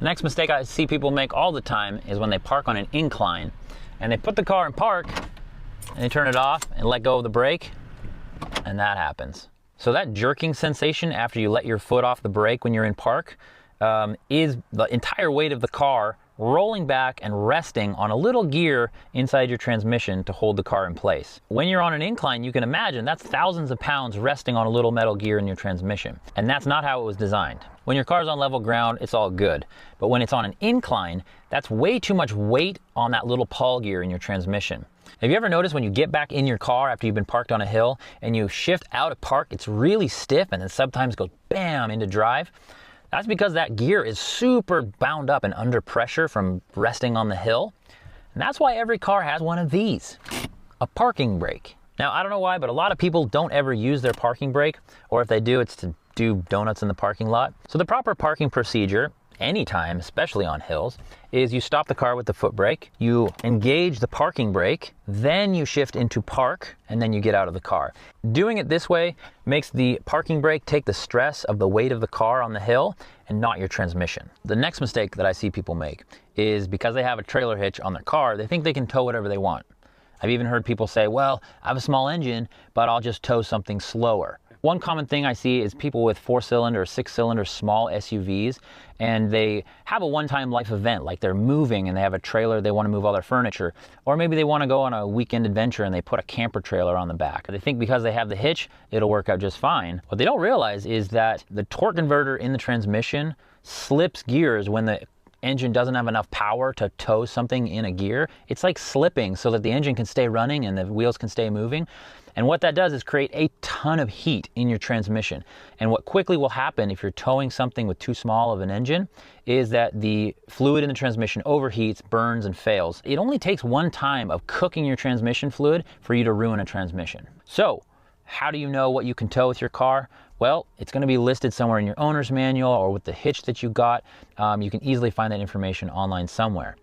The next mistake I see people make all the time is when they park on an incline and they put the car in park and they turn it off and let go of the brake, and that happens. So that jerking sensation after you let your foot off the brake when you're in park is the entire weight of the car rolling back and resting on a little gear inside your transmission to hold the car in place. When you're on an incline, you can imagine that's thousands of pounds resting on a little metal gear in your transmission. And that's not how it was designed. When your car's on level ground, it's all good. But when it's on an incline, that's way too much weight on that little pawl gear in your transmission. Have you ever noticed when you get back in your car after you've been parked on a hill and you shift out of park, it's really stiff and then sometimes goes bam into drive? That's because that gear is super bound up and under pressure from resting on the hill. And that's why every car has one of these, a parking brake. Now, I don't know why, but a lot of people don't ever use their parking brake, or if they do, it's to do donuts in the parking lot. So the proper parking procedure, anytime, especially on hills, is you stop the car with the foot brake, you engage the parking brake, then you shift into park, and then you get out of the car. Doing it this way makes the parking brake take the stress of the weight of the car on the hill and not your transmission. The next mistake that I see people make is because they have a trailer hitch on their car, they think they can tow whatever they want. I've even heard people say, well, I have a small engine, but I'll just tow something slower. One common thing I see is people with 4-cylinder or 6-cylinder small SUVs, and they have a one-time life event, like they're moving and they have a trailer, they want to move all their furniture, or maybe they want to go on a weekend adventure and they put a camper trailer on the back. They think because they have the hitch, it'll work out just fine. What they don't realize is that the torque converter in the transmission slips gears when the engine doesn't have enough power to tow something in a gear. It's like slipping so that the engine can stay running and the wheels can stay moving. And what that does is create a ton of heat in your transmission. And what quickly will happen if you're towing something with too small of an engine is that the fluid in the transmission overheats, burns, and fails. It only takes one time of cooking your transmission fluid for you to ruin a transmission. So, how do you know what you can tow with your car? Well, it's going to be listed somewhere in your owner's manual or with the hitch that you got. You can easily find that information online somewhere.